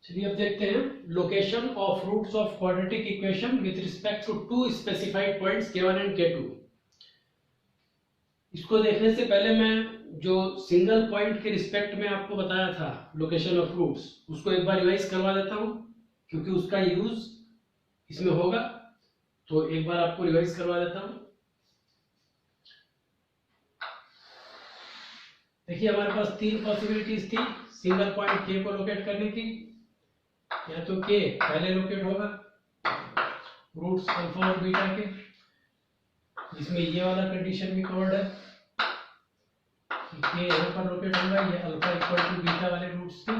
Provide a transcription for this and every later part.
चलिए अब देखते हैं location of roots of quadratic equation with respect to two specified points k1 and k2। इसको देखने से पहले मैं जो सिंगल पॉइंट के रिस्पेक्ट में आपको बताया था लोकेशन ऑफ रूट्स, उसको एक बार रिवाइज करवा देता हूं क्योंकि उसका यूज इसमें होगा। तो एक बार आपको रिवाइज करवा देता हूं। देखिए हमारे पास तीन पॉसिबिलिटीज थी सिंगल पॉइंट k को लोकेट करने की। या तो k पहले लोकेट होगा रूट्स अल्फा और बीटा के, जिसमें ये वाला कंडीशन भी कवर्ड है कि k यहाँ पर लोकेट होगा, ये अल्फा इक्वल टू बीटा वाले रूट्स के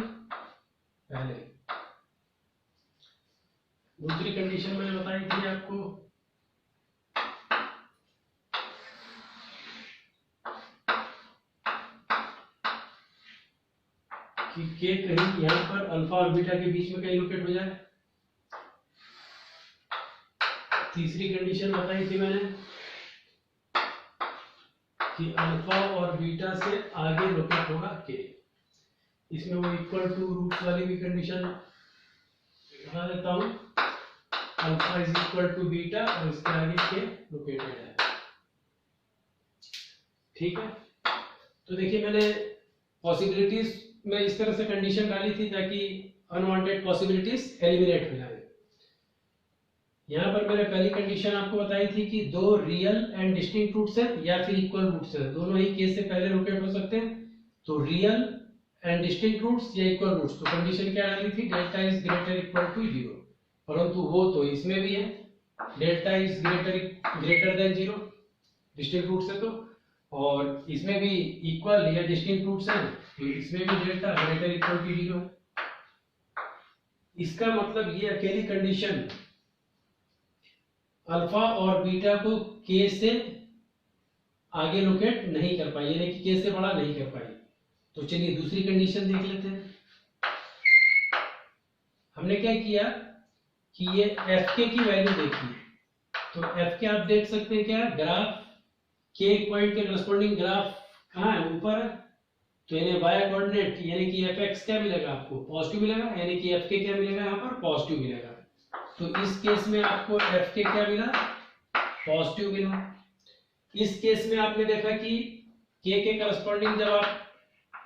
पहले। दूसरी कंडीशन मैंने बताई थी आपको कि k कहीं यहाँ पर अल्फा और बीटा के बीच में कहीं लोकेट हो जाए। तीसरी कंडीशन बताई थी मैंने कि अल्फा और बीटा से आगे लोकेट होगा k। इसमें वो इक्वल टू रूट्स वाली भी कंडीशन बता देता हूं, alpha is equal to beta और इसके आगे k लोकेटेड है। ठीक है, तो देखिए मैंने पॉसिबिलिटीज में इस तरह से कंडीशन डाली थी ताकि अनवांटेड पॉसिबिलिटीज एलिमिनेट हो जाए। यहाँ पर मैंने पहली कंडीशन आपको बताई थी कि दो रियल एंड डिस्टिंक्ट रूट्स हैं या फिर इक्वल रूट्स हैं, दोनों ही केस से पहले लोकेट हो सकते हैं। तो रियल एंड डिस्टिंक्ट रूट्स या इक्वल रूट्स, तो कंडीशन क्या डाली थी, delta is greater equal to 0। परंतु वो तो इसमें भी है, delta is greater than 0 distinct roots है तो, और इसमें भी इक्वल या डिस्टिंक्ट रूट्स हैं तो इसमें भी डेल्टा ग्रेटर इक्वल टू 0 है। इसका मतलब ये अकेली कंडीशन अल्फा और बीटा को k से आगे लोकेट नहीं कर पाई, यानी कि k से बड़ा नहीं कर पाई। तो चलिए दूसरी कंडीशन देख लेते हैं। हमने क्या किया कि ये fk की वैल्यू देखी, तो fk आप देख सकते हैं क्या, ग्राफ k पॉइंट के करस्पॉन्डिंग ग्राफ कहाँ है, ऊपर है। तो यानी y कोऑर्डिनेट यानी कि fx क्या मिलेगा आपको, पॉजिटिव मिलेगा, यानी कि fk क्या मिलेगा यहाँ पर, पॉजिटिव मिलेगा। तो इस केस में आपको fk क्या मिला, पॉजिटिव मिला। इस केस में आपने देखा कि k के करस्पॉन्डिंग जब आप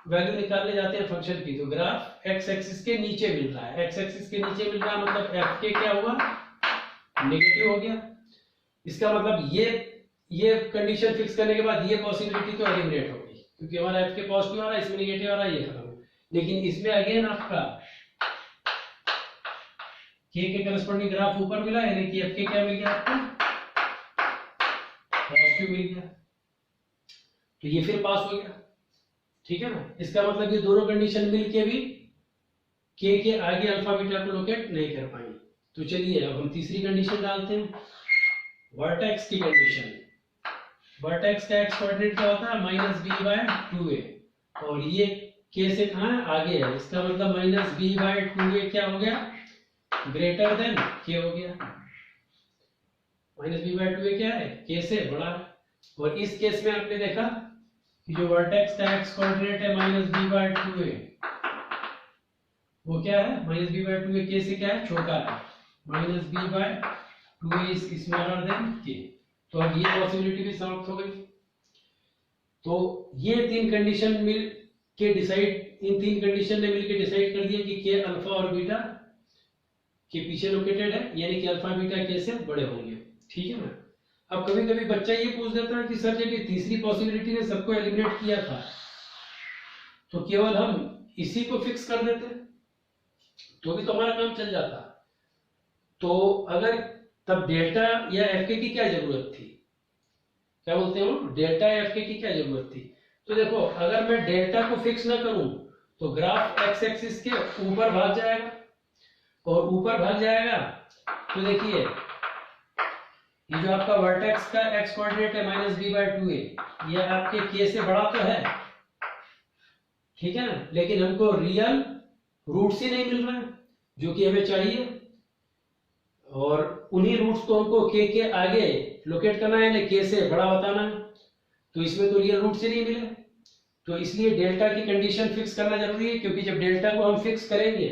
वैल्यू निकालने जाते हैं फंक्शन की, तो ग्राफ x एक्सिस के नीचे मिल रहा है, x एक्सिस के नीचे मिल रहा है, मतलब fk क्या हुआ, नेगेटिव हो गया। इसका मतलब ये कंडीशन फिक्स करने के बाद ये पॉसिबिलिटी तो एलिमिनेट हो गई क्योंकि हमारा fk पॉजिटिव आ रहा है, इसमें नेगेटिव आ रहा है, ये खत्म। लेकिन इसमें अगेन आपका k के करस्पॉन्डिंग ग्राफ ऊपर मिला, यानी कि fk क्या मिल गया आपको, पॉजिटिव मिल गया। तो ये फिर पास हो गया, ठीक है ना। इसका मतलब ये दोनों कंडीशन मिलके भी k के आगे अल्फा बीटा को लोकेट नहीं कर पाएंगे। तो चलिए अब हम तीसरी कंडीशन डालते हैं, वर्टेक्स की कंडीशन। वर्टेक्स का x कोऑर्डिनेट क्या होता है, -b/2a, और ये k से कहाँ है, आगे है। इसका मतलब -b/2a क्या हो गया, ग्रेटर देन k हो गया। -b/2a क्या है, k से बड़ा है। और इस केस में आपने देखा कि जो वर्टेक्स का x कोऑर्डिनेट है -b/2a, वो क्या है, -b/2a k से क्या है, छोटा है, -b/2a is smaller than k। तो अब ये पॉसिबिलिटी भी समाप्त हो गई। तो ये तीन कंडीशन मिल के डिसाइड, इन तीन कंडीशन ने मिलकर डिसाइड कर दिया कि k अल्फा और बीटा के पीछे लोकेटेड है, यानी कि अल्फा बीटा k से बड़े होंगे। ठीक है ना। अब कभी कभी बच्चा ये पूछ देता है कि सर जब ये तीसरी पॉसिबिलिटी ने सबको एलिमिनेट किया था तो केवल हम इसी को फिक्स कर देते तो भी तो हमारा काम चल जाता। तो अगर तब डेल्टा या fk की क्या जरूरत थी, क्या बोलते हो, डेल्टा या fk की क्या जरूरत थी। तो देखो अगर मैं डेल्टा को फिक्स ना करूं तो ग्राफ x एक्सिस के ऊपर भाग जाएगा, और ऊपर भाग जाएगा तो देखिए ये जो आपका वर्टेक्स का x कोऑर्डिनेट है -b/2a, ये आपके k से बड़ा तो है, ठीक है ना, लेकिन हमको रियल रूट्स ही नहीं मिल रहे हैं जो कि हमें चाहिए, और उन्हीं रूट्स को हमको k के आगे लोकेट करना है, यानी k से बड़ा बताना है। तो इसमें तो रियल रूट्स ही नहीं मिले, तो इसलिए डेल्टा की कंडीशन फिक्स करना जरूरी है, क्योंकि जब डेल्टा को हम फिक्स करेंगे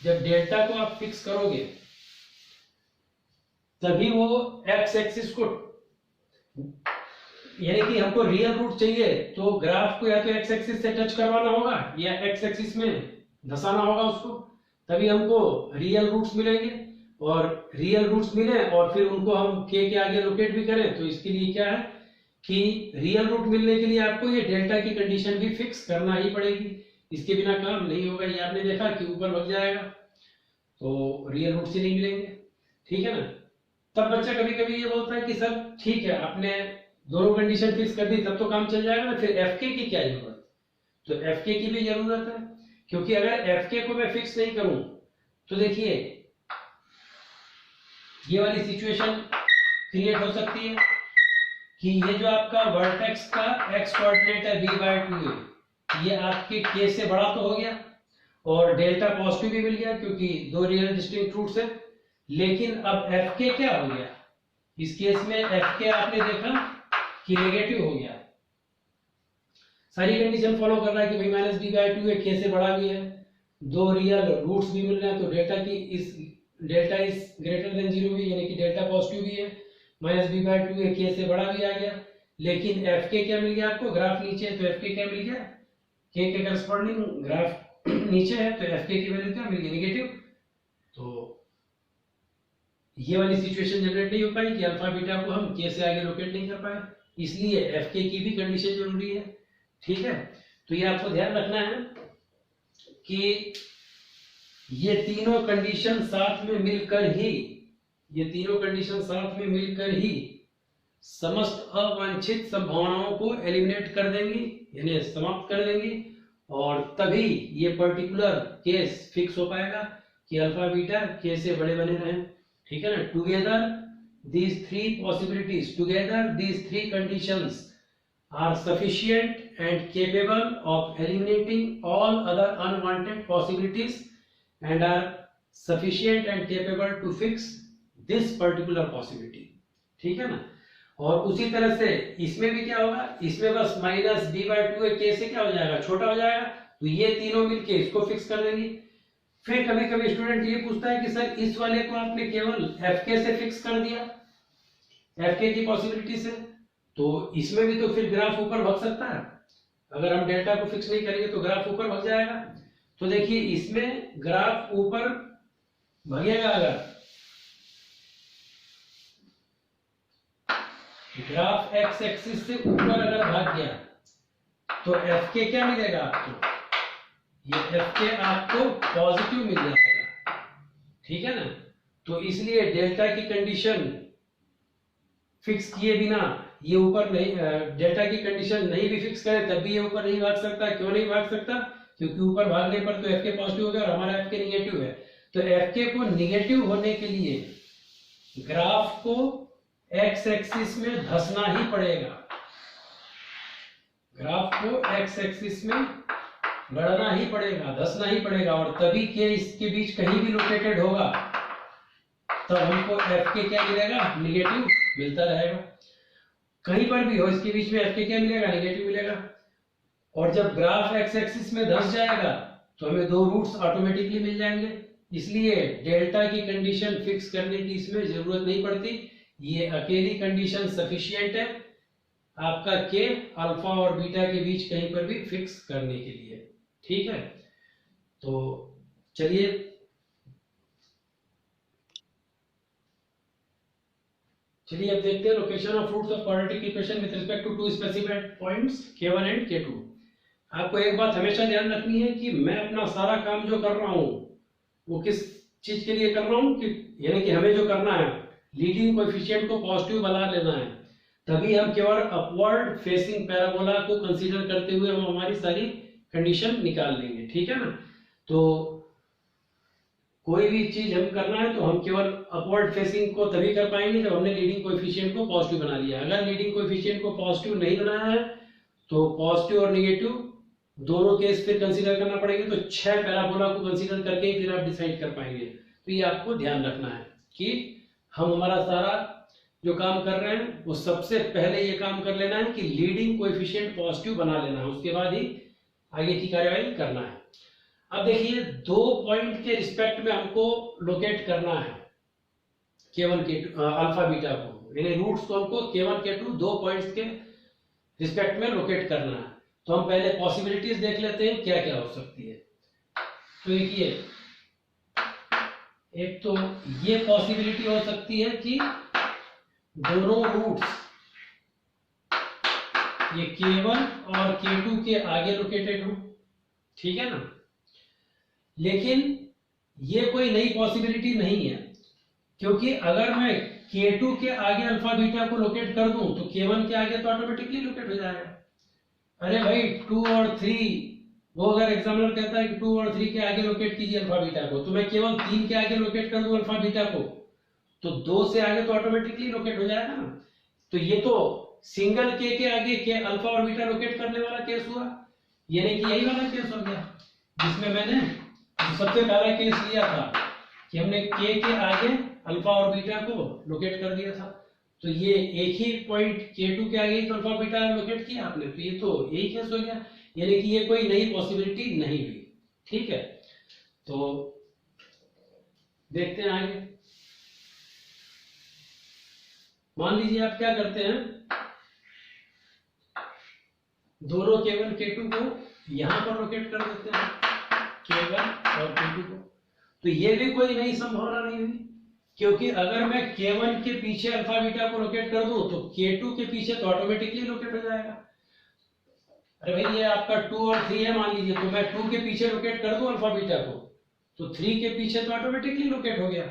जब डेल्टा को आप फिक्स करोगे तभी वो एक्स एक्सिस को, यानी कि हमको रियल रूट चाहिए तो ग्राफ को या तो एक्स एक्सिस से टच करवाना होगा या एक्स एक्सिस में धसाना होगा उसको, तभी हमको रियल रूट्स मिलेंगे। और रियल रूट्स मिले और फिर उनको हम के आगे लोकेट भी करें तो इसके लिए क्या है कि रियल रूट मिलने के लिए आपको ये डेल्टा की कंडीशन भी फिक्स करना ही पड़ेगी, इसके बिना काम नहीं होगा। ये आपने देखा कि ऊपर भग जाएगा तो रियल रूट से नहीं मिलेंगे, ठीक है ना। तब बच्चा कभी कभी ये बोलता है कि सर ठीक है आपने दोनों कंडीशन फिक्स कर दी तब तो काम चल जाएगा ना, फिर एफ के की क्या जरूरत। तो एफ के की भी जरूरत है, क्योंकि अगर एफ के को मैं फिक्स नहीं करूं तो देखिए ये वाली सिचुएशन क्रिएट हो सकती है कि ये जो आपका वर्टेक्स का एक्स कोऑर्डिनेट है v/2 ये आपके k से बड़ा तो हो गया और डेल्टा पॉजिटिव भी मिल गया क्योंकि दो रियल डिस्टिंक्ट रूट्स है। लेकिन अब एफ के क्या हो गया, इस केस में एफ के आपने देखा कि नेगेटिव हो गया। सारी कंडीशन फॉलो कर रहा है कि भाई -b/2 है, k से बड़ा भी है, दो रियल रूट्स भी मिल रहे हैं तो डेल्टा इज ग्रेटर देन 0 भी, यानी कि डेल्टा पॉजिटिव भी है, -b/2 है, k से बड़ा भी आ गया। लेकिन एफ के क्या मिल गया आपको, ग्राफ नीचे है तो एफ के क्या मिल गया, k के करस्पॉन्डिंग ग्राफ नीचे है तो एफ के की वैल्यू क्या मिल गई, नेगेटिव। तो ये वाली सिचुएशन जनरेट नहीं हो पाई कि अल्फा बीटा को हम k से आगे लोकेट नहीं कर पाए, इसलिए एफ के की भी कंडीशन जरूरी है, ठीक है। तो ये आपको ध्यान रखना है कि ये तीनों कंडीशन साथ में मिलकर ही समस्त अवांछित संभावनाओं को एलिमिनेट कर देंगी, यानी समाप्त कर देंगी, और तभी ये पर्टिकुलर केस फिक्स हो पाएगा कि अल्फा बीटा के से बड़े बने रहें, ठीक है ना। Together these three conditions are sufficient and capable of eliminating all other unwanted possibilities and are sufficient and capable to fix this particular possibility, ठीक है ना। और उसी तरह से इसमें भी क्या होगा, इसमें बस -b/2 k से क्या हो जाएगा, छोटा हो जाएगा, तो ये तीनों मिलके इसको फिक्स कर देंगे। फिर कभी कभी स्टूडेंट ये पूछता है कि सर इस वाले को आपने केवल fk से फिक्स कर दिया, fk की पॉसिबिलिटी से, तो इसमें भी तो फिर ग्राफ ऊपर भग सकता है। अगर हम डेल्टा को फिक्स नहीं करेंगे तो ग्राफ ऊपर भग जाएगा। तो देखिए इसमें ग्राफ ऊपर भगेगा, अगर ग्राफ एक्स एक्सिस से ऊपर अगर भाग गया तो एफ के क्या मिलेगा आपको, ये एफ के आपको पॉजिटिव मिल जाएगा, ठीक है ना। तो इसलिए डेल्टा की कंडीशन फिक्स किए बिना ये ऊपर नहीं, डेल्टा की कंडीशन नहीं भी फिक्स करें तब भी ये ऊपर नहीं भाग सकता। क्यों नहीं भाग सकता, क्योंकि ऊपर भागने पर तो एफ के पॉजिटिव हो गया और हमारा एफ के निगेटिव है। तो एफ के को निगेटिव होने के लिए ग्राफ को एक्स एक्सिस में धसना ही पड़ेगा, ग्राफ को एक्स एक्सिस में बढ़ना ही पड़ेगा, धसना ही पड़ेगा, और तभी के इसके बीच कहीं भी लोकेटेड होगा तब हमको एफ के क्या मिलेगा, निगेटिव मिलता रहेगा। कहीं पर भी हो इसके बीच में एफ के क्या मिलेगा, निगेटिव मिलेगा। और जब ग्राफ एक्स एक्सिस में धस जाएगा तो हमें दो रूट्स ऑटोमेटिकली मिल जाएंगे, इसलिए डेल्टा की कंडीशन फिक्स करने की इसमें जरूरत नहीं पड़ती। ये अकेली कंडीशन सफिशिएंट है आपका के अल्फा और बीटा के बीच कहीं पर भी फिक्स करने के लिए, ठीक है। तो चलिए अब देखते हैं location of roots of quadratic equation with respect to two specified points k1 and k2। आपको एक बात हमेशा ध्यान रखनी है कि मैं अपना सारा काम जो कर रहा हूं वो किस चीज के लिए कर रहा हूं, कि यानी कि हमें जो करना है लीडिंग कोएफिशिएंट को पॉजिटिव बना लेना है, तभी हम केवल अपवर्ड फेसिंग पैराबोला को कंसीडर करते हुए हम हमारी सारी कंडीशन निकाल लेंगे, ठीक है ना। तो कोई भी चीज हम करना है तो हम केवल अपवर्ड फेसिंग को तभी कर पाएंगे जब हमने लीडिंग कोएफिशिएंट को पॉजिटिव बना लिया। अगर लीडिंग कोएफिशिएंट को पॉजिटिव नहीं बनाया है तो पॉजिटिव और नेगेटिव दोनों केस फिर कंसीडर करना पड़ेंगे, तो 6 पैराबोला को कंसीडर करके ही फिर आप डिसाइड कर पाएंगे। तो ये आपको ध्यान रखना है कि हम हमारा सारा जो काम कर रहे हैं वो सबसे पहले ये काम कर लेना है कि लीडिंग कोएफिशिएंट पॉजिटिव बना लेना है, उसके बाद ही आगे की कार्यवाही करना है। अब देखिए दो पॉइंट के रिस्पेक्ट में हमको लोकेट करना है K1 K2 अल्फा बीटा को, यानी रूट्स को हमको K1 K2 दो पॉइंट्स के रिस्पेक्ट में लोकेट करना है। तो हम पहले पॉसिबिलिटीज देख लेते हैं क्या क्या हो सकती है। तो देखिए एक तो ये पॉसिबिलिटी हो सकती है कि दोनों रूट्स ये K1 और K2 के आगे लोकेटेड हो, ठीक है ना। लेकिन ये कोई नई पॉसिबिलिटी नहीं है, क्योंकि अगर मैं K2 के आगे अल्फा बीटा को लोकेट कर दूं तो K1 के आगे तो ऑटोमेटिकली लोकेट हो जाएगा। अरे भाई 2 और 3, वो अगर एग्जामिनर कहता है कि 2 और 3 के आगे लोकेट कीजिए अल्फा बीटा को, तो मैं केवल 3 के आगे लोकेट कर दूं अल्फा बीटा को, तो 2 से आगे तो ऑटोमेटिकली लोकेट हो जाएगा ना। तो ये तो सिंगल के आगे के अल्फा और बीटा लोकेट करने वाला केस हुआ, यानी कि यही वाला केस हो गया जिसमें मैंने सबसे पहला केस लिया था कि हमने के आगे अल्फा और बीटा को लोकेट कर दिया था। तो ये एक ही पॉइंट K2 के आगे तो अल्फा बीटा लोकेट किया आपने, तो ये तो यही केस हो गया, यानी कि ये कोई नई पॉसिबिलिटी नहीं हुई, ठीक है। तो देखते हैं आगे। मान लीजिए आप क्या करते हैं, दोनों K1 K2 को यहां पर लोकेट कर देते हैं, K1 और K2 को। तो ये भी कोई नई संभावना नहीं हुई, क्योंकि अगर मैं K1 के पीछे अल्फा बीटा को लोकेट कर दूं तो K2 के पीछे तो ऑटोमेटिकली लोकेट हो जाएगा। अरे भाई ये आपका 2 और 3 है मान लीजिए, तो मैं 2 के पीछे लोकेट कर दूं अल्फा बीटा को, तो 3 के पीछे तो ऑटोमेटिकली लोकेट हो गया।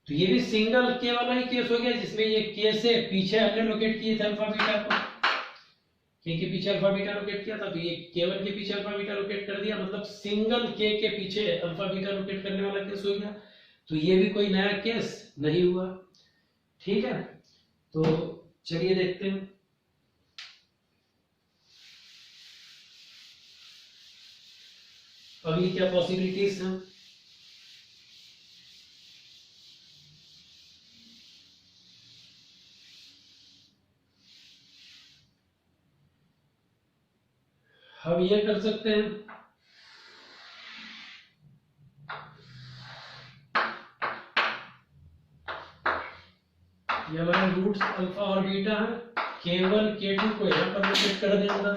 तो ये भी सिंगल के वाला ही केस हो गया, जिसमें ये के से पीछे हमने लोकेट किए थे अल्फा बीटा को, के पीछे अल्फा बीटा लोकेट किया था, तो ये K1 के पीछे अल्फा बीटा लोकेट कर दिया, मतलब सिंगल के पीछे अल्फा बीटा लोकेट करने वाला केस हो गया। तो ये भी कोई नया केस नहीं हुआ, ठीक है। तो चलिए देखते हैं। अभी क्या पॉसिबिलिटीज हैं। हम ये कर सकते हैं, ये हमारे रूट्स अल्फा और बीटा है, K1 K2 को यहां पर लोकेट कर देंगे,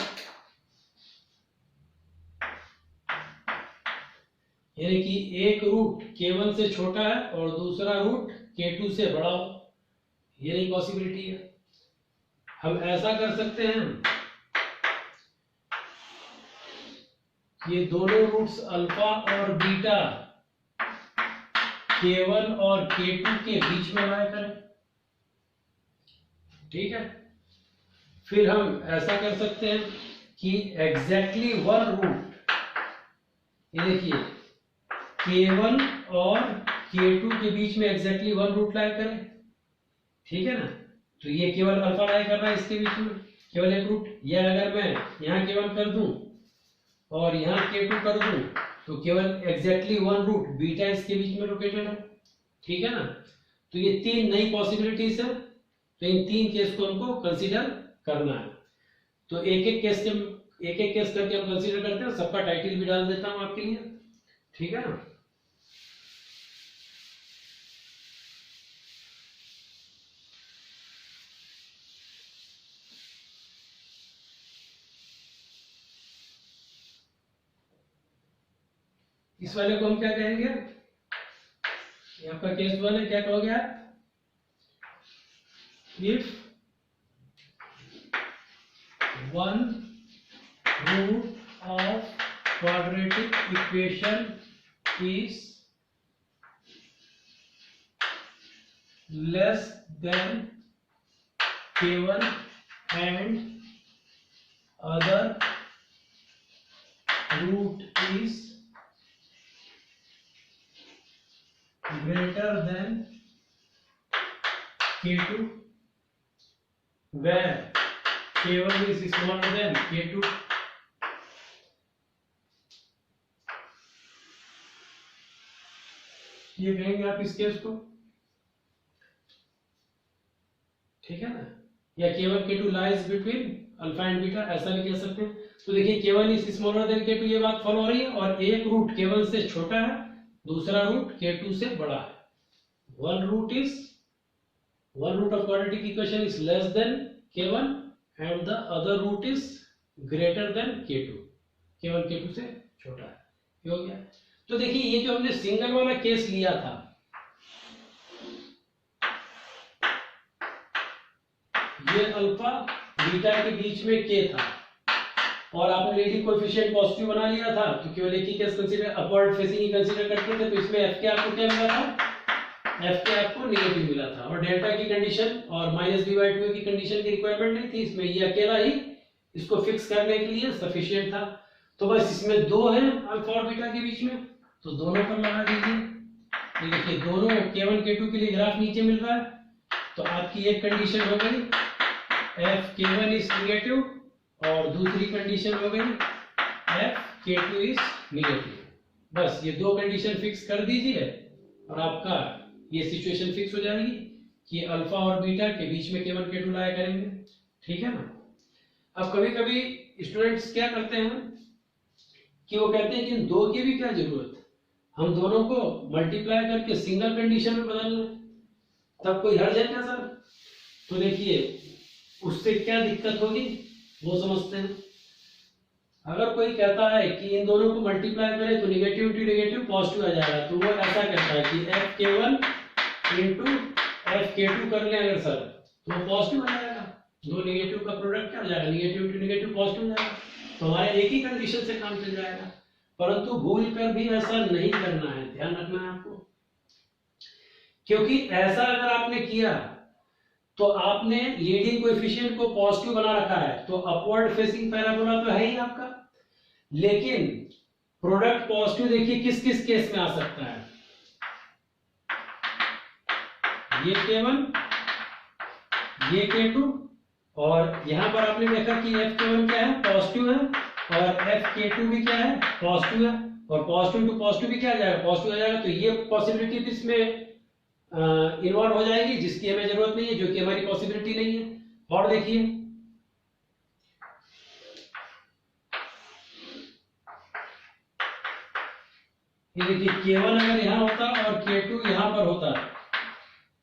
यानी कि एक रूट K1 से छोटा है और दूसरा रूट K2 से बड़ा हो, ये नहीं पॉसिबिलिटी है। हम ऐसा कर सकते हैं, ये दोनों रूट्स अल्फा और बीटा K1 और K2 के बीच में लाया करें, ठीक है। फिर हम ऐसा कर सकते हैं कि एग्जैक्टली वन रूट, ये देखिए K1 और K2 के बीच में एग्जैक्टली वन रूट लाया करें, ठीक है ना। तो ये केवल अल्फा लाया कर रहा है इसके बीच में केवल एक रूट, या अगर मैं यहाँ K1 कर दूं और यहाँ K2 कर दूं तो केवल एग्जैक्टली वन रूट बीटा इसके बीच में लोकेटेड है, ठीक है ना। तो ये तीन नई पॉसिबिलिटीज है, तो इन तीन केस को हमको कंसीडर करना है। तो एक एक केस करके हम कंसीडर करते हैं, सबका टाइटल भी डाल देता हूं आपके लिए, ठीक है ना। इस वाले को हम क्या कहेंगे, ये आपका केस वन है, क्या कहोगे आप, if one root of quadratic equation is less than K1 and other root is greater than K2 where K1 is smaller than K2, ये कहेंगे आप इस केस को, ठीक है ना। या K1 K2 lies between alpha and beta, ऐसा भी कह सकते हैं। तो देखिए K1 is smaller than K2, ये बात फॉलो हो रही है, और एक रूट K1 से छोटा है, दूसरा रूट K2 से बड़ा है. One root of quadratic equation is less than K1 and the other root is greater than K2. K1 K2 से छोटा है. ये हो गया. तो देखिए ये जो हमने सिंगल वाला केस लिया था, ये अल्फा बीटा के बीच में K था, और आपने लीडिंग कोएफिशिएंट पॉजिटिव बना लिया था, तो केवल एक ही केस कंसीडर, अपवर्ड फेसिंग ही कंसीडर करते थे. तो इसमें f के आपको क्या मिला था? f के आपको नेगेटिव मिला था, और डेल्टा की कंडीशन और -b/2 की कंडीशन की रिक्वायरमेंट नहीं थी. इसमें ये अकेला ही इसको फिक्स करने के लिए सफिशिएंट था. तो बस इसमें दो है अल्फा और बीटा के बीच में, तो दोनों पर लगा दीजिए. ये देखिए दोनों K1 K2 के लिए ग्राफ नीचे मिल रहा है. तो आपकी एक कंडीशन हो गई f K1 इज नेगेटिव, और दूसरी कंडीशन हो गई f K2 इज नेगेटिव. बस ये दो कंडीशन फिक्स कर दीजिए और आपका ये सिचुएशन फिक्स हो जाएगी कि अल्फा और बीटा के बीच में K1 K2 लाया करेंगे. ठीक है ना. अब कभी कभी स्टूडेंट्स क्या करते हैं कि वो कहते हैं कि इन दो की भी क्या जरूरत, हम दोनों को मल्टीप्लाई करके सिंगल कंडीशन में बदल लें, तब कोई हर्ज है क्या सर? तो देखिए उससे क्या दिक्कत होगी वो समझते हैं. अगर कोई कहता है कि इन दोनों को मल्टीप्लाई करें तो नेगेटिव इंटू नेगेटिव पॉजिटिव आ जाएगा, तो वो ऐसा कहता है कि f K1 into f K2 कर लें अगर सर, तो वो पॉजिटिव आ जाएगा. दो नेगेटिव का प्रोडक्ट क्या हो जाएगा? नेगेटिव इंटू नेगेटिव पॉजिटिव हो जाएगा. तो हमारे एक ही कंडीशन से काम चल जाएगा. परंतु भूल कर भी ऐसा नहीं करना है, ध्यान रखना है आपको, क्योंकि ऐसा अगर आपने किया तो आपने लीडिंग कोएफिशिएंट को पॉजिटिव बना रखा है, तो अपवर्ड फेसिंग पैराबोला तो है ही आपका, लेकिन प्रोडक्ट पॉजिटिव देखिए किस किस केस में आ सकता है. ये K1, ये K2, और यहां पर आपने देखा कि f K1 क्या है? पॉजिटिव है, और f K2 भी क्या है? पॉजिटिव है, और पॉजिटिव टू पॉजिटिव भी क्या आ जाएगा? पॉजिटिव आ जाएगा. तो ये पॉसिबिलिटी भी इसमें इन्वॉल्व हो जाएगी, जिसकी हमें जरूरत नहीं है, जो कि हमारी पॉसिबिलिटी नहीं है. और देखिए ये देखिए K1 अगर यहाँ होता और K2 यहाँ पर होता,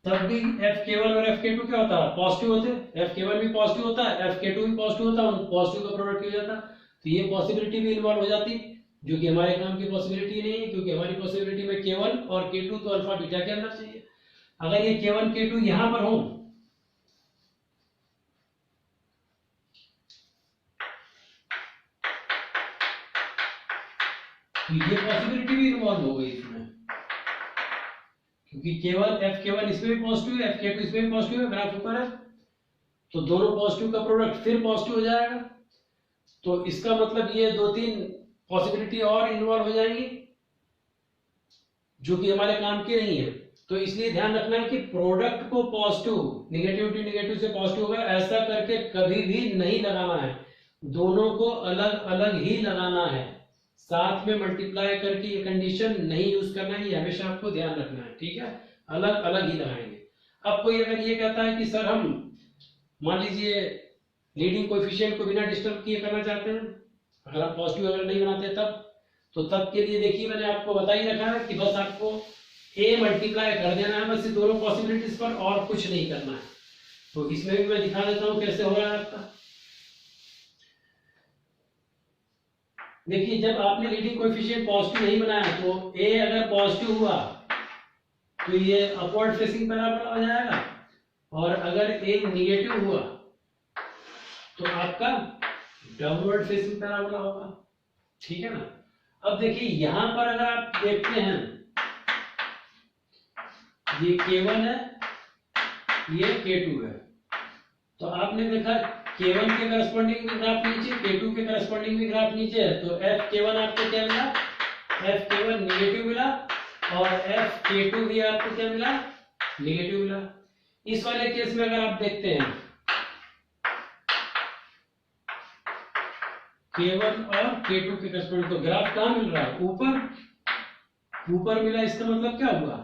तब भी f K1 और f K2 क्या होता? पॉजिटिव होते. f K1 भी पॉजिटिव होता, f K2 भी पॉजिटिव होता, उन पॉजिटिव का प्रोडक्ट हो जाता. तो ये पॉसिबिलिटी भी इन्वॉल्व हो जाती, जो कि हमारे काम की पॉसिबिलिटी नहीं है, क्योंकि हमारी पॉसिबिलिटी में K1 और K2 तो अल्फा बीटा के अंदर चाहिए. अगर ये K1 K2 यहां पर हो तो ये पॉसिबिलिटी भी इन्वॉल्व हो गई इसमें, क्योंकि केवल f K1 इसमें भी पॉजिटिव है, f K2 इसमें भी पॉजिटिव है, ग्राफ ऊपर है, तो दोनों पॉजिटिव का प्रोडक्ट फिर पॉजिटिव हो जाएगा. तो इसका मतलब ये दो तीन पॉसिबिलिटी और इन्वॉल्व हो जाएंगी, जो कि हमारे काम की नहीं है. तो इसलिए ध्यान रखना है कि प्रोडक्ट को पॉजिटिव, नेगेटिव टू नेगेटिव से पॉजिटिव होगा ऐसा करके कभी भी नहीं लगाना है. दोनों को अलग अलग ही लगाना है, साथ में मल्टीप्लाई करके ये कंडीशन नहीं यूज करना है. ये हमेशा आपको ध्यान रखना है. ठीक है, अलग अलग ही लगाएंगे. अब कोई अगर ये कहता है कि सर हम मान लीजिए लीडिंग कोएफिशिएंट को बिना डिस्टर्ब किए करना चाहते हैं, अगर आप पॉजिटिव अगर नहीं बनाते तब के लिए देखिए मैंने आपको बता ही रखा है कि बस आपको a मल्टीप्लाई कर देना है, बस दोनों पॉसिबिलिटीज पर, और कुछ नहीं करना है. तो इसमें भी मैं दिखा देता हूं कैसे हो रहा है आपका. देखिए जब आपने लीडिंग कोएफिशिएंट पॉजिटिव नहीं बनाया तो a अगर पॉजिटिव हुआ तो ये अपवर्ड फेसिंग पैराबोला हो जाएगा, और अगर a नेगेटिव हुआ तो आपका डाउनवर्ड फेसिंग पैराबोला होगा. ठीक है ना. अब देखिए यहां पर अगर आप देखते हैं ये K1 है, ये K2 है, तो आपने देखा K1 के करस्पॉन्डिंग भी ग्राफ नीचे, K2 के करस्पॉन्डिंग भी ग्राफ नीचे है. तो f K1 आपको क्या मिला? f K1 नेगेटिव मिला, और f K2 भी आपको क्या मिला? नेगेटिव मिला. इस वाले केस में अगर आप देखते हैं K1 और K2 के करस्पॉन्डिंग, तो ग्राफ कहां मिल रहा है? ऊपर मिला. इसका मतलब क्या हुआ?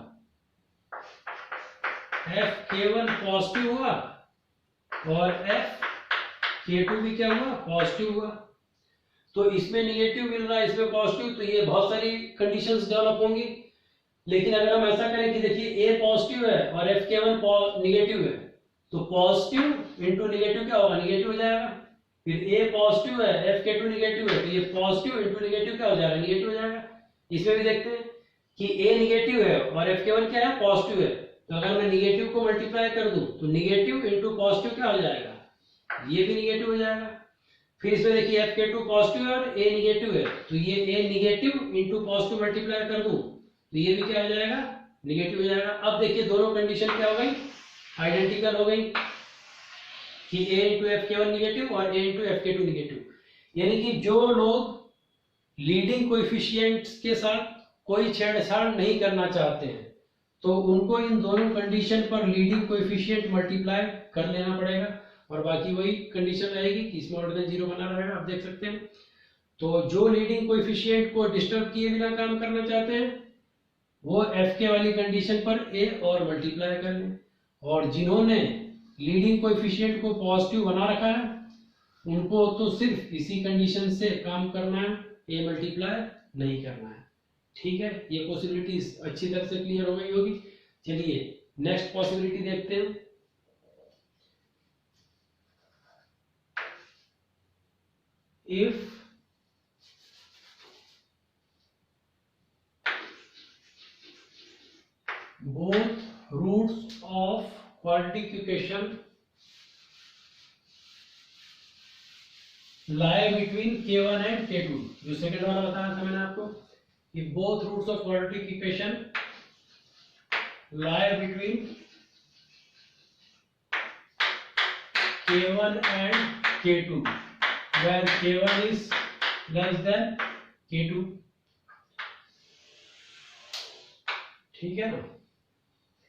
f K1 पॉजिटिव हुआ और f K2 भी क्या हुआ? पॉजिटिव हुआ. तो इसमें निगेटिव मिल रहा है, इसमें पॉजिटिव, तो ये बहुत सारी कंडीशंस डेवलप होंगी। लेकिन अगर हम ऐसा करें कि देखिए ए पॉजिटिव है और Fk1 निगेटिव है, तो पॉजिटिव इंटू निगेटिव क्या होगा, निगेटिव हो जाएगा। फिर ए पॉजिटिव है, Fk2 निगेटिव है, तो ये पॉजिटिव इंटू निगेटिव क्या हो जाएगा, निगेटिव हो जाएगा। इसमें भी देखते हैं कि ए निगेटिव है और Fk1 क्या है, पॉजिटिव है, तो अगर मैं निगेटिव को मल्टीप्लाई कर दूं तो निगेटिव इंटू पॉजिटिव क्या हो जाएगा, ये भी निगेटिव हो जाएगा। फिर इसमें देखिए Fk2 पॉजिटिव है और ए निगेटिव है, तो ये ए निगेटिव इंटू पॉजिटिव मल्टीप्लाई कर दूं तो ये भी क्या हो जाएगा, निगेटिव हो जाएगा। अब देखिए दोनों कंडीशन क्या हो गई, आइडेंटिकल हो गई कि a इंटू Fk1 निगेटिव और a इंटू Fk2 निगेटिव। यानी कि जो लोग लीडिंग कोएफिशिएंट्स के साथ कोई छेड़छाड़ नहीं करना चाहते हैं तो उनको इन दोनों कंडीशन पर लीडिंग कोएफिशिएंट मल्टीप्लाई कर लेना पड़ेगा, और बाकी वही कंडीशन रहेगी कि स्मॉलर देन 0 बना रहेगा। आप देख सकते हैं, तो जो लीडिंग कोएफिशिएंट को डिस्टर्ब किए बिना काम करना चाहते हैं वो Fk वाली कंडीशन पर a और मल्टीप्लाई कर लें, और जिन्होंने लीडिंग कोएफिशिएंट को पॉजिटिव बना रखा है उनको तो सिर्फ इसी कंडीशन से काम करना है, a मल्टीप्लाई नहीं करना है। ठीक है, ये पॉसिबिलिटीज अच्छी तरह से क्लियर हो गई होगी। चलिए नेक्स्ट पॉसिबिलिटी देखते हैं। If both roots of quadratic equation lie between k1 and k2, जो सेकंड वाला बताया था मैंने आपको, if both roots of quadratic equation lie between k1 and k2 where k1 is less than k2। ठीक है ना,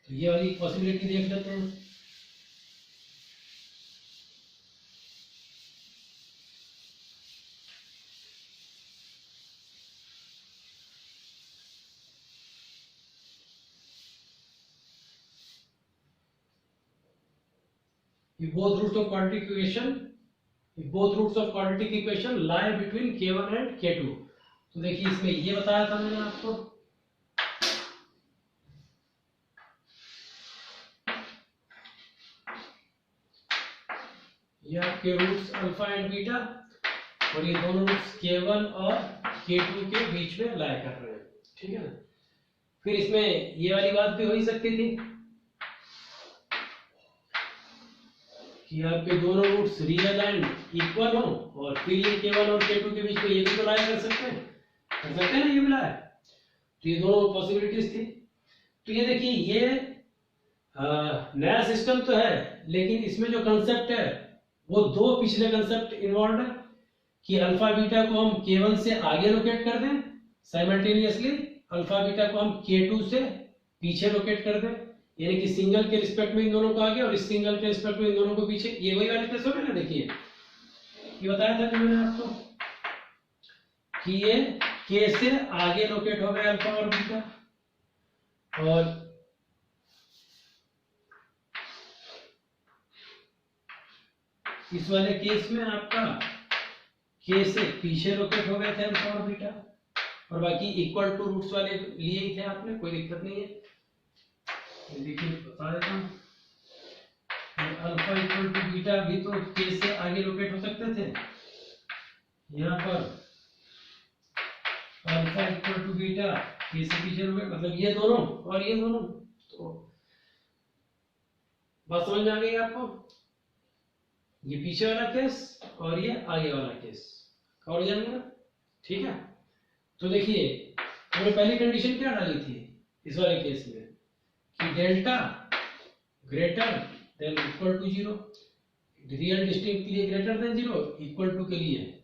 तो ये वाली पॉसिबिलिटी देख लेते हैं। If both roots of quadratic equation lie between k1 and k2, तो देखिए इसमें ये बताया था मैंने आपको, ये आपके रूट्स अल्फा एंड बीटा और ये दोनों रूट्स k1 और k2 के बीच में लाई कर रहे हैं। ठीक है ना, फिर इसमें ये वाली बात भी हो ही सकती थी कि आपके दोनों रूट्स रियल एंड इक्वल हो और फिर ये k1 और k2 के बीच में ये भी तो लाई कर सकते हैं ना, ये भी लाई। तो ये दोनों पॉसिबिलिटीज थी। तो ये देखिए ये नया सिस्टम तो है, लेकिन इसमें जो कंसेप्ट है वो दो पिछले कंसेप्ट इन्वॉल्व है कि अल्फा बीटा को हम k1 से आगे लोकेट कर दें, साइमल्टेनियसली अल्फा बीटा को हम k2 से पीछे लोकेट कर दें, यानी कि सिंगल के रिस्पेक्ट में इन दोनों को आगे और इस सिंगल के रिस्पेक्ट में इन दोनों को पीछे। ये वही वाली केस हो गया ना, देखिए ये बताया था मैंने आपको कि ये k से आगे लोकेट हो गया अल्फा और बीटा, और इस वाले केस में आपका k से पीछे लोकेट हो गए थे अल्फा और बीटा, और बाकी इक्वल टू रूट्स वाले लिए ही थे आपने, कोई दिक्कत नहीं है। देखिए बता देता हूँ, अल्फा इक्वल टू बीटा भी तो k से आगे लोकेट हो सकते थे। यहाँ पर alpha equal to beta k से पीछे लोकेट, मतलब ये दोनों और ये दोनों। तो बात समझ में आ गई आपको, ये पीछे वाला केस और ये आगे वाला केस कवर हो जाएगा। ठीक है, तो देखिए हमने पहली कंडीशन क्या डाली थी इस वाले केस में कि delta greater than equal to 0, real distinct के लिए ग्रेटर देन 0, इक्वल टू के लिए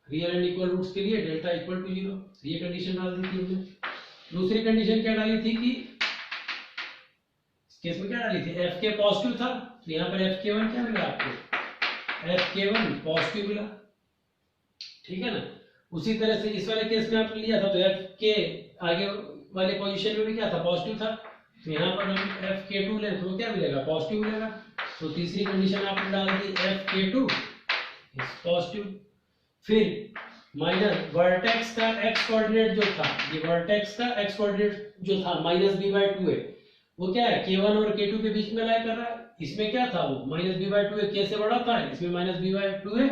रियल एंड इक्वल रूट्स के लिए डेल्टा इक्वल टू 0, ये कंडीशन डाल दी थी हमने। दूसरी कंडीशन क्या डाली थी कि केस में क्या डाली थी, Fk पॉजिटिव था तो यहाँ पर Fk1 क्या मिला आपको, Fk1 पॉजिटिव मिला। ठीक है ना, उसी तरह से इस वाले केस में आपने लिया था तो Fk आगे वाले पोजीशन में भी क्या था, पॉजिटिव था, तो यहाँ पर हम Fk2 लें तो क्या मिलेगा, पॉजिटिव मिलेगा। तो तीसरी कंडीशन आपने डाल दी Fk2 इज पॉजिटिव। फिर माइनस वर्टेक्स का एक्स कोऑर्डिनेट जो था, ये वर्टेक्स का एक्स कोऑर्डिनेट जो था माइनस बी बाई टू है, वो क्या है K1 और K2 के बीच में लाई कर रहा है। इसमें क्या था, वो माइनस बी बाई टू है, K से बड़ा था, इसमें माइनस बी बाई टू है,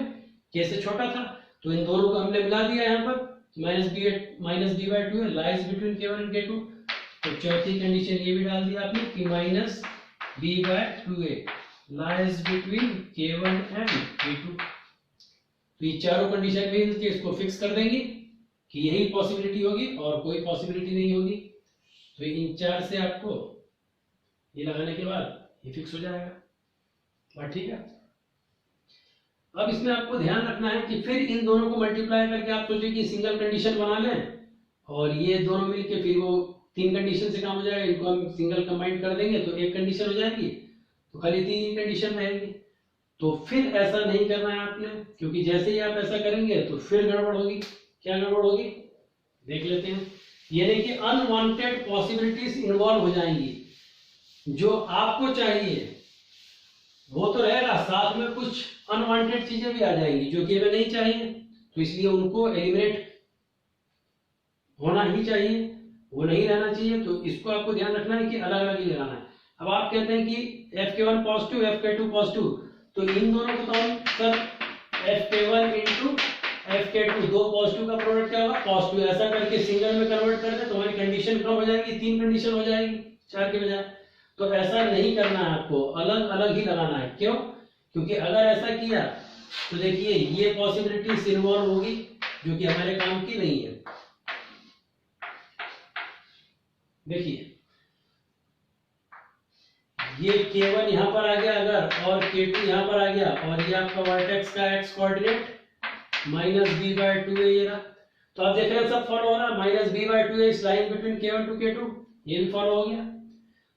K से छोटा था, तो इन दोनों को हमने मिला दिया यहाँ पर, माइनस बी बाई टू है, lies between K1 and K2। तो चौथी कंडीशन ये भी डाल दिया आपने कि माइनस बी बाई टू है, lies between K1 and K2। तो ये चारों कंडीशन मिल के इसको फिक्स कर देंगे कि यही पॉसिबिलिटी होगी और कोई पॉसिबिलिटी नहीं होगी। तो इन चार से आपको ये लगाने के बाद ये फिक्स हो जाएगा, बात ठीक है। अब इसमें आपको ध्यान रखना है कि फिर इन दोनों को मल्टीप्लाई करके आप सोचिए कि सिंगल कंडीशन बना लें और ये दोनों मिलके फिर वो तीन कंडीशन से काम हो जाएगा, इनको हम सिंगल कंबाइन कर देंगे तो एक कंडीशन हो जाएगी, तो खाली तीन कंडीशन रहेगी। तो फिर ऐसा नहीं करना है आपने, क्योंकि जैसे ही आप ऐसा करेंगे तो फिर गड़बड़ होगी। क्या गड़बड़ होगी देख लेते हैं। यानी कि अनवांटेड पॉसिबिलिटीज इन्वॉल्व हो जाएंगी। जो आपको चाहिए वो तो रहेगा, साथ में कुछ अनवांटेड चीजें भी आ जाएंगी जो कि हमें नहीं चाहिए, तो इसलिए उनको एलिमिनेट होना ही चाहिए, वो नहीं रहना चाहिए। तो इसको आपको ध्यान रखना है कि अलग अलग ही लगाना है। अब आप कहते हैं कि Fk1 पॉजिटिव Fk2 पॉजिटिव, तो इन दोनों को तो हम सर Fk1 इंटू Fk2 दो पॉजिटिव का प्रोडक्ट क्या होगा पॉजिटिव, ऐसा करके सिंगल में कन्वर्ट कर दे तो हमारी कंडीशन कम हो जाएगी, तीन कंडीशन हो जाएगी चार के बजाय। तो ऐसा नहीं करना है आपको, अलग अलग ही लगाना है। क्यों? क्योंकि अगर ऐसा किया तो देखिए ये पॉसिबिलिटीज इन्वॉल्व होगी जो कि हमारे काम की नहीं है। देखिए ये K1 यहाँ पर आ गया अगर, और K2 यहाँ पर आ गया, और ये आपका वर्टेक्स का x coordinate minus b by two है ये रहा। तो आप देख रहे हैं सब फॉलो हो रहा है, माइनस बी बाई टू है इस line between K1 to K2, ये भी फॉलो हो गया।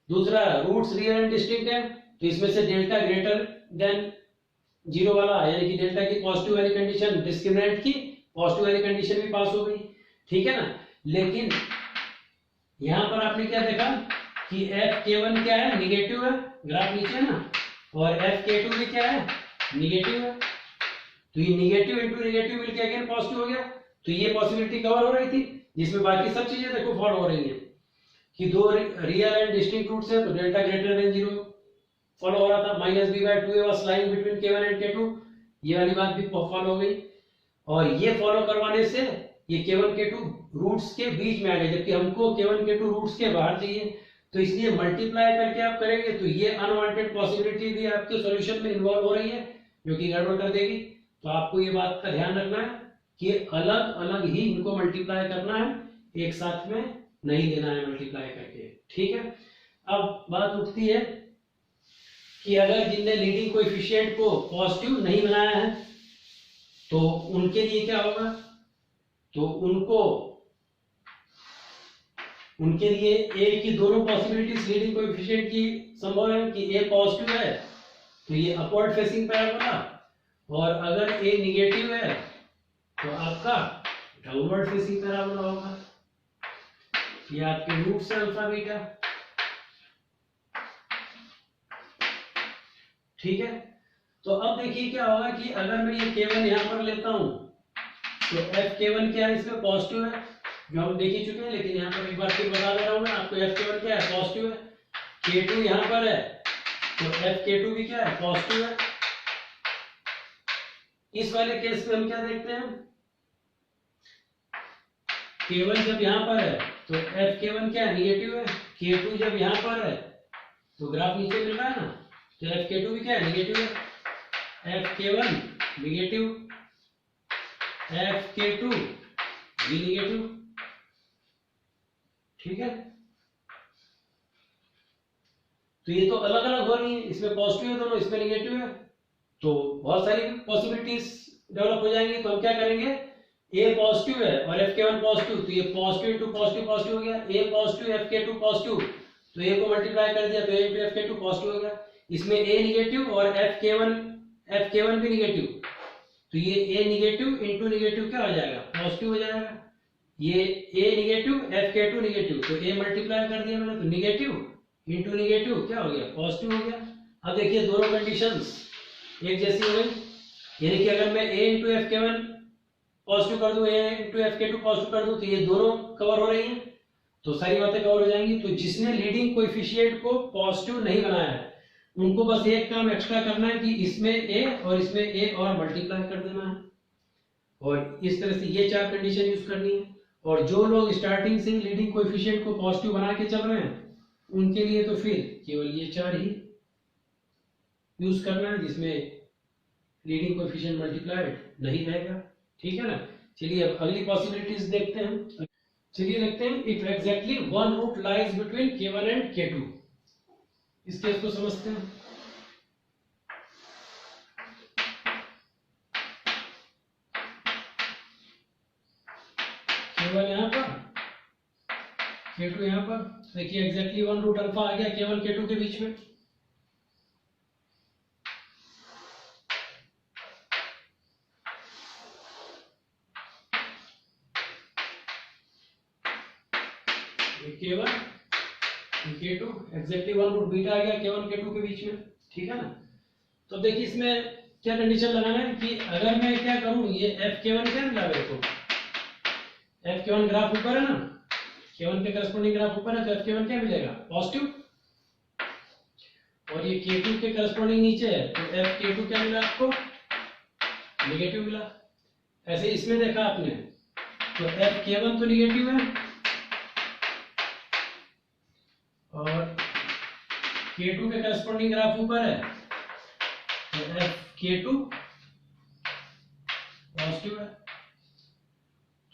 दूसरा रूट्स रियल एंड डिस्टिंक्ट है, तो इसमें से डेल्टा ग्रेटर देन जीरो वाला यानी कि डेल्टा की पॉजिटिव वाली कंडीशन, डिस्क्रिमिनेंट की पॉजिटिव वाली कंडीशन भी पास हो गई, ठीक है ना। लेकिन यहाँ पर आपने क्या देखा कि Fk1 क्या है निगेटिव है, ग्राफ नीचे है ना, और Fk2 भी क्या है निगेटिव है। तो ये निगेटिव इंटू निगेटिव मिलके अगेन पॉजिटिव हो गया। तो ये पॉसिबिलिटी कवर हो रही थी, जिसमें बाकी सब चीजें देखो फॉलो हो रही है कि दो रियल एंड डिस्टिंक्ट रूट्स है तो delta greater than zero follow हो रहा था, minus b by two was lying between K1 and K2, ये वाली बात भी फॉलो हो गई। और ये फॉलो करवाने से ये K1 K2 रूट्स के बीच में आ गए, जबकि हमको K1 K2 रूट्स के बाहर चाहिए। तो इसलिए मल्टीप्लाई करके आप करेंगे तो ये अनवांटेड पॉसिबिलिटी भी आपके सॉल्यूशन में इन्वॉल्व हो रही है जो कि गड़बड़ कर देगी। तो आपको ये बात का ध्यान रखना है कि अलग अलग ही इनको मल्टीप्लाई करना है, एक साथ में नहीं लेना है मल्टीप्लाई करके, ठीक है। अब बात उठती है कि अगर जिनने लीडिंग कोएफिशिएंट को पॉजिटिव नहीं बनाया है तो उनके लिए क्या होगा, तो उनके लिए ए की दोनों पॉसिबिलिटीज लीडिंग कोएफिशिएंट की संभव है कि ए पॉजिटिव है तो ये अपवर्ड फेसिंग पैराबोला, और अगर ए निगेटिव है तो आपका डाउनवर्ड फेसिंग पैराबोला होगा। ये आपके रूट्स है अल्फा बीटा, ठीक है। तो अब देखिए क्या होगा कि अगर मैं ये K1 यहां पर लेता हूं तो Fk1 क्या है इसमें पॉजिटिव है जो हम देख ही चुके हैं, लेकिन यहाँ पर एक बार फिर बता दे रहा हूँ मैं आपको, Fk1 क्या है पॉजिटिव है, K2 यहाँ पर है तो Fk2 भी क्या है पॉजिटिव है। इस वाले केस में हम क्या देखते हैं, K1 जब यहाँ पर है तो Fk1 क्या है निगेटिव है, K2 जब यहाँ पर है तो ग्राफ नीचे मिल रहा है ना, तो Fk2 भी क्या है निगेटिव है, Fk1 निगेटिव, Fk2 भी निगेटिव, ठीक है। तो ये तो अलग अलग हो रही है, इसमें पॉजिटिव है दोनों, इसमें निगेटिव है, तो बहुत सारी पॉसिबिलिटीज डेवलप हो जाएंगी। तो हम क्या करेंगे, ए पॉजिटिव है और Fk1 पॉजिटिव, तो ये पॉजिटिव इंटू पॉजिटिव पॉजिटिव हो गया, ए पॉजिटिव Fk2 पॉजिटिव, तो ए को मल्टीप्लाई कर दिया तो ए इंटू Fk2 पॉजिटिव हो गया। इसमें ए निगेटिव और Fk1 भी निगेटिव, तो ये ए निगेटिव इंटू निगेटिव क्या हो जाएगा पॉजिटिव हो जाएगा। ये ए निगेटिव Fk2 निगेटिव, तो ए मल्टीप्लाई कर दिया मैंने तो निगेटिव इंटू निगेटिव क्या हो गया पॉजिटिव हो गया। अब देखिए दोनों कंडीशंस एक जैसी हो गई, यानी कि अगर मैं a इंटू Fk1 पॉजिटिव कर दूं, ए इंटू एफ के टू पॉजिटिव कर दूं, तो ये दोनों कवर हो रही हैं, तो सारी बातें कवर हो जाएंगी। तो जिसने लीडिंग कोएफिशिएंट को पॉजिटिव नहीं बनाया है उनको बस एक काम एक्स्ट्रा करना है कि इसमें ए और इसमें ए और मल्टीप्लाई कर देना है, और इस तरह से ये चार कंडीशन यूज करनी है। और जो लोग स्टार्टिंग से लीडिंग कोएफिशिएंट को पॉजिटिव बना के चल रहे हैं उनके लिए तो फिर केवल ये चार ही यूज करना है जिसमें लीडिंग कोएफिशिएंट मल्टीप्लाइड नहीं रहेगा, ठीक है ना। चलिए अब अगली पॉसिबिलिटीज देखते हैं। चलिए देखते हैं, if exactly one root lies between k1 and k2, इस केस को समझते हैं। k1 यहां पर, k2 यहां पर, देखिए एग्जैक्टली वन रूट अल्फा आ गया k1 k2 के बीच में। k1 k2 exactly one root beta आ गया k1 k2 के बीच में, ठीक है ना। तो देखिए इसमें क्या कंडीशन लगाना है कि अगर मैं क्या करूं, ये fk1 क्या मिला मेरे को, fk1 ग्राफ ऊपर है ना, k1 के करस्पॉन्डिंग ग्राफ ऊपर है, तो fk1 क्या मिलेगा, पॉजिटिव, और ये k2 के करस्पॉन्डिंग नीचे है, तो fk2 क्या मिला आपको, नेगेटिव मिला। ऐसे इसमें देखा आपने, तो fk1 तो नेगेटिव है और k2 के करस्पॉन्डिंग ग्राफ ऊपर है, तो fk2 पॉजिटिव है।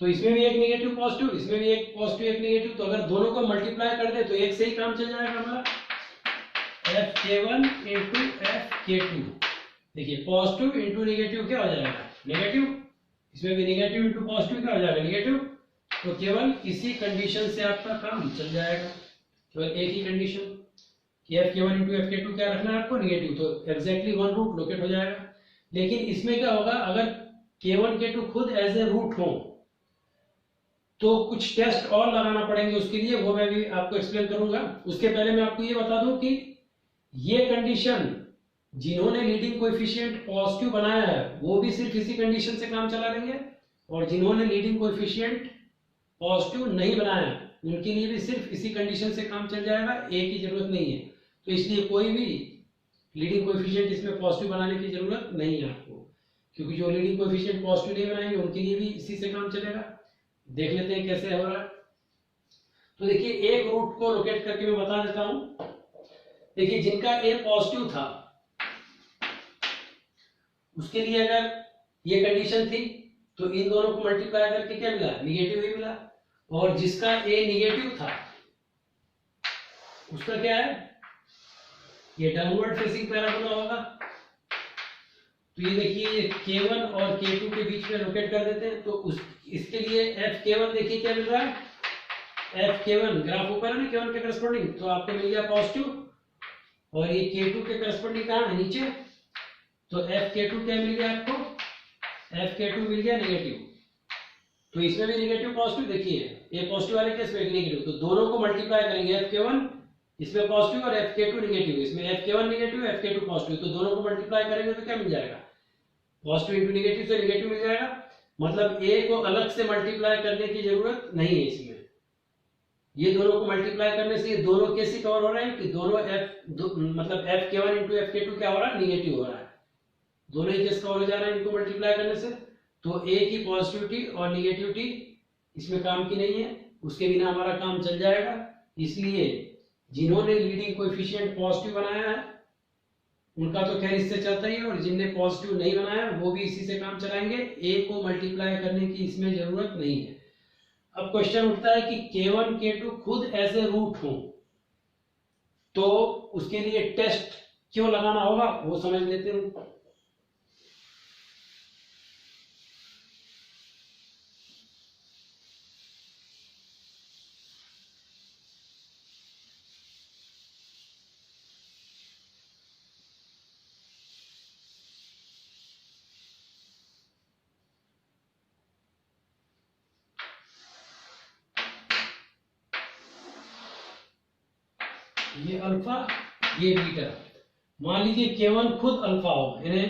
तो इसमें भी एक नेगेटिव पॉजिटिव, इसमें भी एक पॉजिटिव एक नेगेटिव, तो अगर दोनों को मल्टीप्लाई कर दे तो एक से ही काम चल जाएगा हमारा, fk1 इंटू fk2, देखिए पॉजिटिव इंटू नेगेटिव क्या हो जाएगा, नेगेटिव, इसमें भी नेगेटिव इंटू पॉजिटिव क्या हो जाएगा, नेगेटिव। तो केवल इसी कंडीशन से आपका काम चल जाएगा, केवल एक ही कंडीशन कि fk1 इंटू fk2 क्या रखना है आपको, नेगेटिव, तो एग्जैक्टली वन रूट लोकेट हो जाएगा। लेकिन इसमें क्या होगा, अगर k1 k2 खुद एज ए रूट हो तो कुछ टेस्ट और लगाना पड़ेंगे उसके लिए, वो मैं भी आपको एक्सप्लेन करूंगा। उसके पहले मैं आपको ये बता दूं कि ये कंडीशन जिन्होंने लीडिंग कोएफिशिएंट पॉजिटिव बनाया है वो भी सिर्फ इसी कंडीशन से काम चला लेंगे, और जिन्होंने लीडिंग कोएफिशिएंट पॉजिटिव नहीं बनाया उनके लिए भी सिर्फ इसी कंडीशन से काम चल जाएगा, ए की जरूरत नहीं है। तो इसलिए कोई भी लीडिंग कोएफिशिएंट इसमें पॉजिटिव बनाने की जरूरत नहीं है आपको, क्योंकि जो लीडिंग कोएफिशिएंट पॉजिटिव नहीं बनाएंगे उनके लिए भी इसी से काम चलेगा। देख लेते हैं कैसे हो रहा है। तो देखिए एक रूट को लोकेट करके मैं बता देता हूं। देखिए जिनका ए पॉजिटिव था उसके लिए अगर ये कंडीशन थी तो इन दोनों को मल्टीप्लाई करके क्या मिला, निगेटिव ही मिला। और जिसका ए निगेटिव था उसका क्या है, ये डाउनवर्ड फेसिंग पैराबोला होगा। तो ये देखिए ये k1 और k2 के बीच में लोकेट कर देते हैं, तो इसके लिए fk1 देखिए क्या मिल रहा है, fk1 ग्राफ ऊपर है ना k1 के करस्पॉन्डिंग, तो आपको मिल गया पॉजिटिव, और ये k2 के करस्पॉन्डिंग कहां है, नीचे, तो fk2 क्या मिल गया आपको, fk2 मिल गया नेगेटिव। तो इसमें भी नेगेटिव पॉजिटिव, देखिए ये पॉजिटिव वाले केस में नेगेटिव, तो दोनों को मल्टीप्लाई करेंगे, fk1 इसमें पॉजिटिव और fk2 नेगेटिव, इसमें fk1 नेगेटिव fk2 पॉजिटिव, तो दोनों को मल्टीप्लाई करेंगे तो क्या मिल जाएगा, पॉजिटिव इंटू नेगेटिव से नेगेटिव मिल जाएगा। मतलब ए को अलग से मल्टीप्लाई करने की जरूरत नहीं है इसमें, ये दोनों को मल्टीप्लाई करने से ये दोनों केस ही कवर हो रहे हैं कि दोनों मतलब fk1 इंटू fk2 क्या हो रहा है, निगेटिव हो रहा है, दोनों ही केस कवर हो जा रहे हैं इनको मल्टीप्लाई करने से। तो ए की पॉजिटिविटी और निगेटिविटी इसमें काम की नहीं है, उसके बिना हमारा काम चल जाएगा। इसलिए जिन्होंने लीडिंग कोएफिशिएंट पॉजिटिव बनाया है उनका तो खैर इससे चलता ही है, और जिनने पॉजिटिव नहीं बनाया वो भी इसी से काम चलाएंगे, ए को मल्टीप्लाई करने की इसमें जरूरत नहीं है। अब क्वेश्चन उठता है कि k1 k2 खुद एज ए रूट हो तो उसके लिए टेस्ट क्यों लगाना होगा वो समझ लेते हैं। ये अल्फा ये बीटा, मान लीजिए k1 खुद अल्फा होगा, यानी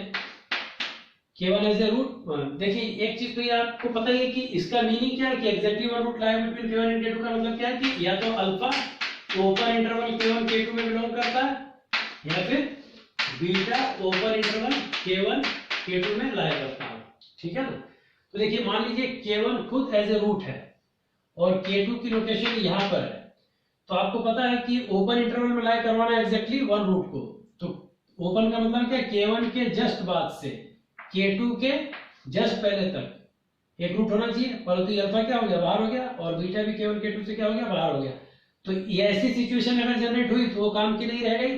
K1 एज ए रूट। देखिए एक चीज तो ये आपको पता ही है कि इसका मीनिंग क्या है कि एग्जैक्टली वन रूट लाए बिटवीन K1 एंड K2 का मतलब क्या है कि या तो alpha open interval K1 K2 में बिलोंग करता है या फिर beta open interval K1 K2 में लाया करता है। ठीक है ना। तो देखिए मान लीजिए K1 खुद एज ए रूट है और K2 की लोकेशन यहाँ पर है, तो आपको पता है कि ओपन इंटरवल में लाया करवाना है एग्जैक्टली वन रूट को। तो ओपन का मतलब क्या, K1 के जस्ट बाद से K2 के जस्ट पहले तक एक रूट होना चाहिए, परंतु ये अल्फा क्या हो गया, बाहर हो गया, और बीटा भी K1 K2 से क्या हो गया, बाहर हो गया। तो ये ऐसी सिचुएशन अगर जनरेट हुई तो वो काम की नहीं रह गई,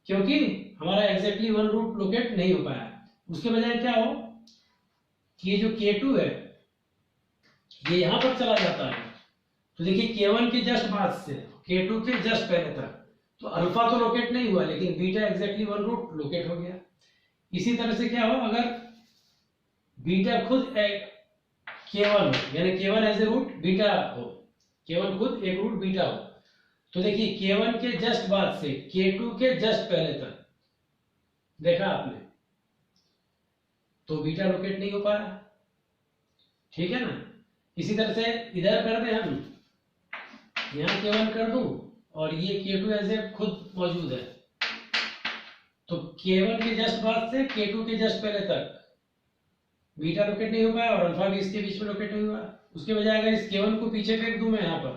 क्योंकि हमारा एग्जैक्टली वन रूट लोकेट नहीं हो पाया। उसके बजाय क्या हो कि ये जो K2 है ये यहां पर चला जाता है। तो देखिए K1 के जस्ट बाद से K2 के जस्ट पहले तक तो अल्फा तो लोकेट नहीं हुआ, लेकिन beta exactly one root locate हो गया। इसी तरह से क्या हो, अगर बीटा खुद K1 हो, यानी K1 as a root beta हो, K1 खुद एक रूट बीटा हो, तो देखिए K1 के जस्ट बाद से K2 के जस्ट पहले तक देखा आपने, तो बीटा लोकेट नहीं हो पाया। ठीक है ना। इसी तरह से इधर कर दें हम, यहां K1 कर दूं और ये K2 एज ए खुद मौजूद है, तो K1 के जस्ट बाद से K2 के जस्ट पहले तक बीटा लोकेट नहीं हो पाया और अल्फा भी इसके बीच में लोकेट नहीं हुआ। उसके बजाय अगर इस K1 को पीछे फेंक दूं मैं यहां पर,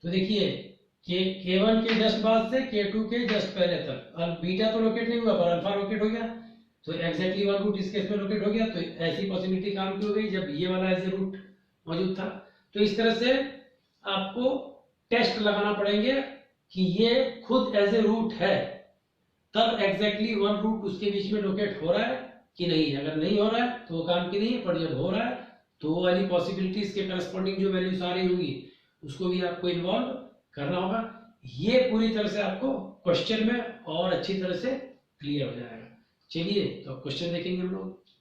तो देखिए K1 के जस्ट बाद से K2 के जस्ट पहले तक और बीटा तो लोकेट नहीं हुआ पर अल्फा लोकेट हो गया, तो एग्जैक्टली वन रूट इस केस में लोकेट हो गया। तो ऐसी पॉसिबिलिटी काम की हो गई जब ये वाला एज ए रूट मौजूद था। तो इस तरह से आपको टेस्ट लगाना पड़ेंगे कि ये खुद एज ए रूट है, तब एग्जैक्टली वन रूट उसके बीच में लोकेट हो रहा है कि नहीं है। अगर नहीं हो रहा है तो वो काम की नहीं है, पर जब हो रहा है तो वो वाली पॉसिबिलिटीज के करस्पॉन्डिंग जो वैल्यूज आ रही होंगी उसको भी आपको इन्वॉल्व करना होगा। ये पूरी तरह से आपको क्वेश्चन में और अच्छी तरह से क्लियर हो जाएगा। चलिए तो क्वेश्चन देखेंगे हम लोग।